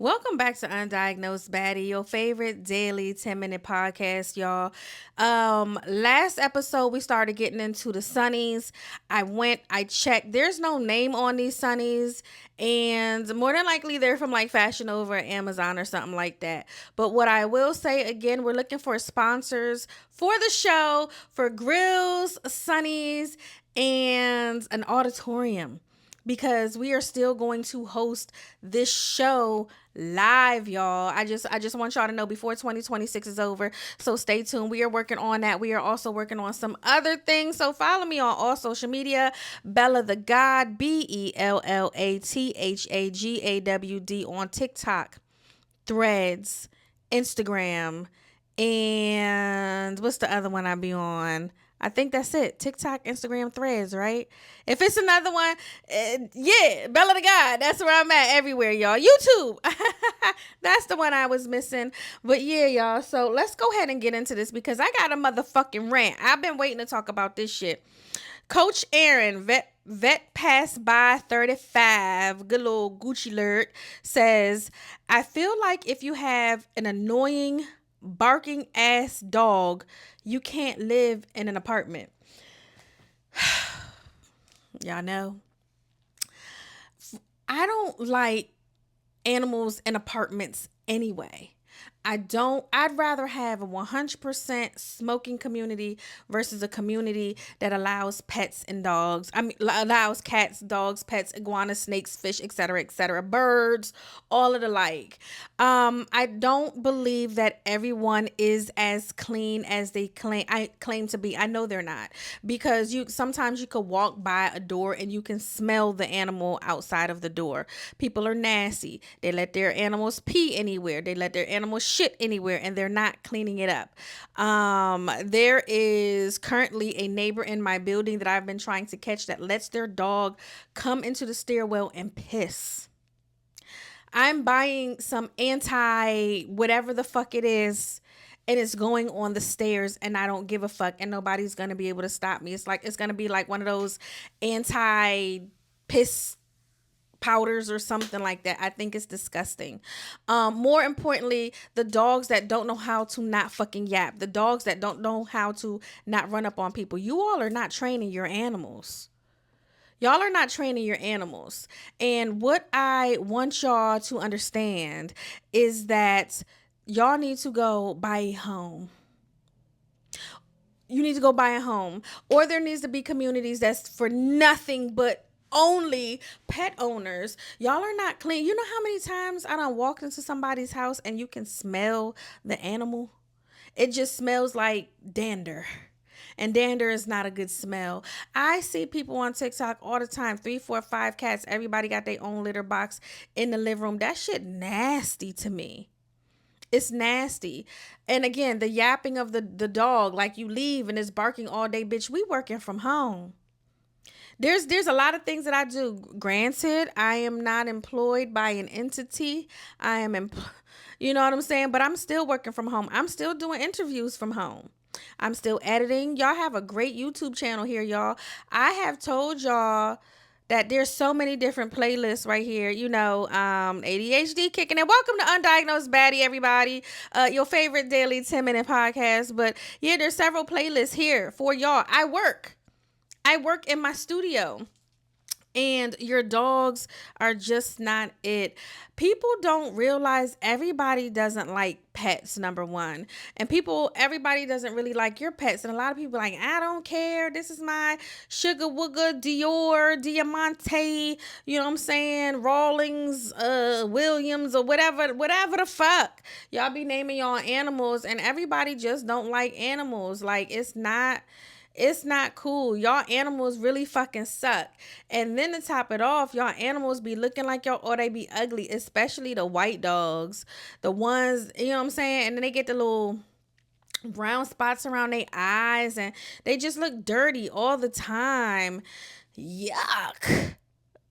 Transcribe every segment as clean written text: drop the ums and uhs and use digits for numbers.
Welcome back to Undiagnosed Baddie, your favorite daily 10-minute podcast, y'all. Last episode we started getting into the sunnies. I checked. There's no name on these sunnies, and more than likely they're from like Fashion Nova or Amazon or something like that. But what I will say again, we're looking for sponsors for the show for grills, sunnies, and an auditorium because we are still going to host this show live, y'all. I just want y'all to know before 2026 is over. So stay tuned. We are working on that. We are also working on some other things. So follow me on all social media. BellaThaGawd, BellaThaGawd on TikTok, Threads, Instagram, and what's the other one I be on? I think that's it. TikTok, Instagram, Threads, right? If it's another one, yeah, Bella the God. That's where I'm at everywhere, y'all. YouTube. That's the one I was missing. But yeah, y'all. So let's go ahead and get into this because I got a motherfucking rant. I've been waiting to talk about this shit. Coach Aaron, vet pass by 35, good little Gucci alert, says, I feel like if you have an annoying, barking ass dog, you can't live in an apartment. Y'all know. I don't like animals in apartments anyway. I'd rather have a 100% smoking community versus a community that allows pets and dogs. I mean, allows cats, dogs, pets, iguanas, snakes, fish, etc., birds, all of the like. I don't believe that everyone is as clean as they claim to be. I know they're not because sometimes you could walk by a door and you can smell the animal outside of the door. People are nasty. They let their animals pee anywhere. They let their animals shit anywhere and they're not cleaning it up. There is currently a neighbor in my building that I've been trying to catch that lets their dog come into the stairwell and piss. I'm buying some anti whatever the fuck it is and it's going on the stairs and I don't give a fuck and nobody's going to be able to stop me. It's going to be like one of those anti piss powders or something like that. I think it's disgusting. More importantly, the dogs that don't know how to not fucking yap, the dogs that don't know how to not run up on people. You all are not training your animals. Y'all are not training your animals. And what I want y'all to understand is that y'all need to go buy a home. You need to go buy a home. Or there needs to be communities that's for nothing but only pet owners. Y'all are not clean. You know how many times I done walked into somebody's house and you can smell the animal? It just smells like dander. And dander is not a good smell. I see people on TikTok all the time, 3, 4, 5 cats. Everybody got their own litter box in the living room. That shit nasty to me. It's nasty. And again, the yapping of the dog, like you leave and it's barking all day, bitch. We working from home. There's a lot of things that I do. Granted, I am not employed by an entity. You know what I'm saying? But I'm still working from home. I'm still doing interviews from home. I'm still editing. Y'all have a great YouTube channel here, y'all. I have told y'all that there's so many different playlists right here. ADHD kicking in. Welcome to Undiagnosed Baddie, everybody. Your favorite daily 10-minute podcast. But yeah, there's several playlists here for y'all. I work in my studio. And your dogs are just not it. People don't realize everybody doesn't like pets, number one. And everybody doesn't really like your pets. And a lot of people are like, I don't care. This is my Sugar Wooga, Dior, Diamante, you know what I'm saying? Rawlings, Williams, or whatever the fuck. Y'all be naming y'all animals and everybody just don't like animals. Like, it's not cool. Y'all animals really fucking suck. And then to top it off, y'all animals be looking like y'all or they be ugly, especially the white dogs. The ones, you know what I'm saying? And then they get the little brown spots around their eyes and they just look dirty all the time. Yuck.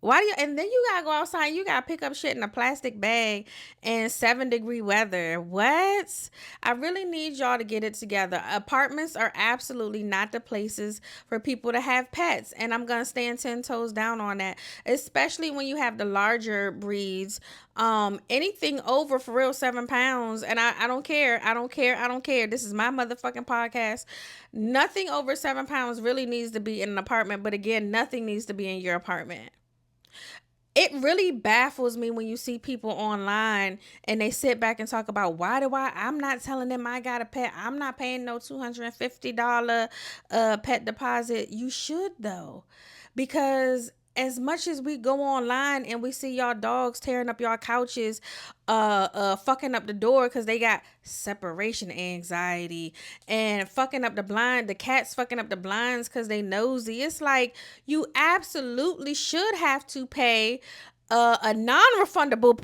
Why do you, and then you gotta go outside, you gotta pick up shit in a plastic bag in 7-degree weather. What? I really need y'all to get it together. Apartments are absolutely not the places for people to have pets. And I'm gonna stand 10 toes down on that. Especially when you have the larger breeds. Anything over for real 7 pounds, and I don't care. I don't care. I don't care. This is my motherfucking podcast. Nothing over 7 pounds really needs to be in an apartment, but again, nothing needs to be in your apartment. It really baffles me when you see people online and they sit back and talk about I'm not telling them I got a pet. I'm not paying no $250 pet deposit. You should though. Because as much as we go online and we see y'all dogs tearing up y'all couches, fucking up the door because they got separation anxiety, and fucking up the cats fucking up the blinds because they nosy. It's like, you absolutely should have to pay a non-refundable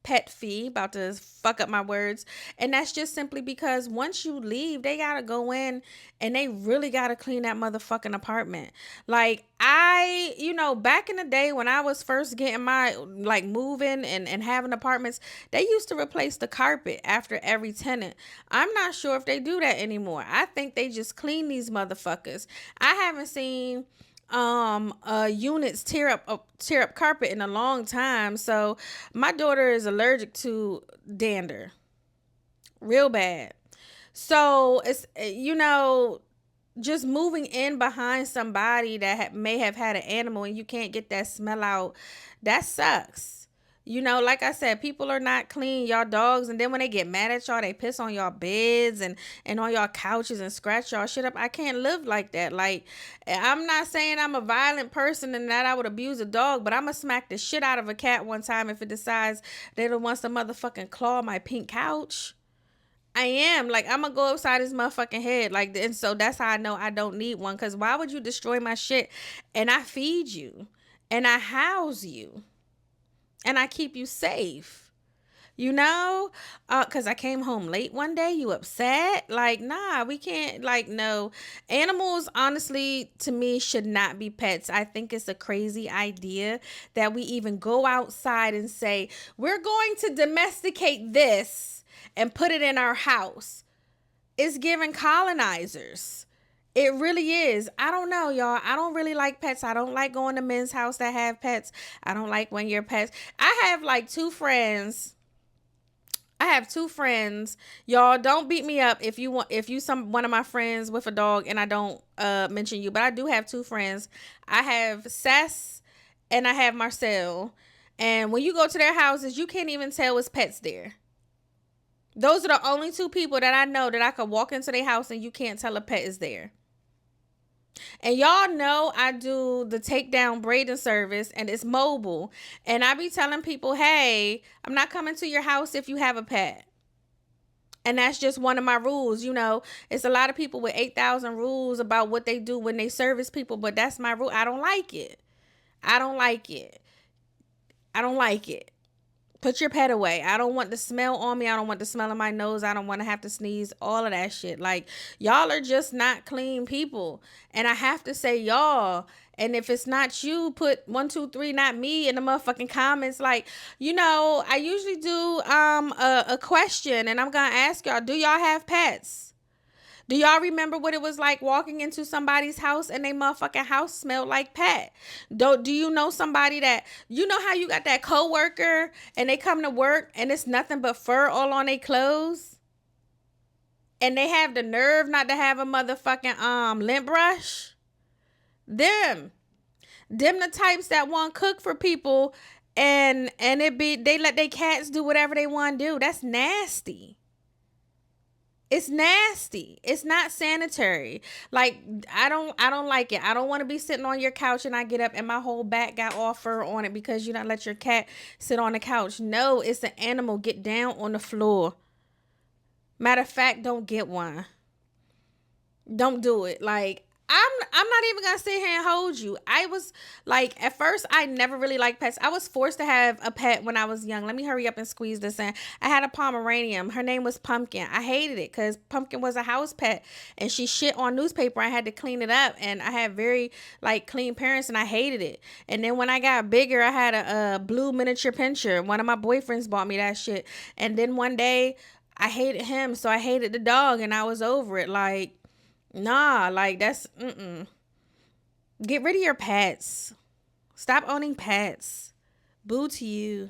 pet fee. About to fuck up my words. And that's just simply because once you leave, they gotta go in and they really gotta clean that motherfucking apartment. Like, back in the day when I was first getting my, like, moving and having apartments, they used to replace the carpet after every tenant. I'm not sure if they do that anymore. I think they just clean these motherfuckers. I haven't seen units tear up carpet in a long time. So my daughter is allergic to dander real bad. So it's, just moving in behind somebody that may have had an animal and you can't get that smell out, that sucks. Like I said, people are not clean. Y'all dogs, and then when they get mad at y'all, they piss on y'all beds and on y'all couches and scratch y'all shit up. I can't live like that. Like, I'm not saying I'm a violent person and that I would abuse a dog, but I'm gonna smack the shit out of a cat one time if it decides that it wants to motherfucking claw my pink couch. I am. Like, I'm gonna go upside his motherfucking head. Like, and so that's how I know I don't need one. Because why would you destroy my shit? And I feed you. And I house you. And I keep you safe. Because I came home late one day. You upset? Like, nah, we can't. Like, no. Animals, honestly, to me, should not be pets. I think it's a crazy idea that we even go outside and say, we're going to domesticate this and put it in our house. It's giving colonizers. It really is. I don't know, y'all. I don't really like pets. I don't like going to men's house that have pets. I don't like when your pets. I have like two friends. Y'all, don't beat me up if you one of my friends with a dog and I don't mention you, but I do have two friends. I have Sess and I have Marcel. And when you go to their houses, you can't even tell it's pets there. Those are the only two people that I know that I could walk into their house and you can't tell a pet is there. And y'all know I do the takedown braiding service and it's mobile. And I be telling people, hey, I'm not coming to your house if you have a pet. And that's just one of my rules. It's a lot of people with 8,000 rules about what they do when they service people, but that's my rule. I don't like it. Put your pet away. I don't want the smell on me. I don't want the smell in my nose. I don't want to have to sneeze. All of that shit. Like, y'all are just not clean people. And I have to say y'all. And if it's not you, put 1, 2, 3, not me in the motherfucking comments. Like, I usually do a question. And I'm going to ask y'all, do y'all have pets? Do y'all remember what it was like walking into somebody's house and they motherfucking house smelled like pet? Do you know somebody that, how you got that coworker and they come to work and it's nothing but fur all on their clothes? And they have the nerve not to have a motherfucking lint brush? Them the types that want to cook for people and they let their cats do whatever they want to do. That's nasty. It's nasty. It's not sanitary. Like, I don't like it. I don't want to be sitting on your couch and I get up and my whole back got all fur on it because you don't let your cat sit on the couch. No, it's an animal. Get down on the floor. Matter of fact, don't get one. Don't do it. Like, I'm not even gonna sit here and hold you. I was like, at first I never really liked pets. I was forced to have a pet when I was young. Let me hurry up and squeeze this in. I had a Pomeranian. Her name was Pumpkin. I hated it because Pumpkin was a house pet and she shit on newspaper. I had to clean it up, and I had very like clean parents, and I hated it. And then when I got bigger, I had a blue miniature pinscher. One of my boyfriends bought me that shit. And then one day I hated him, so I hated the dog, and I was over it. Like, nah, like that's get rid of your pets. Stop owning pets. Boo to you.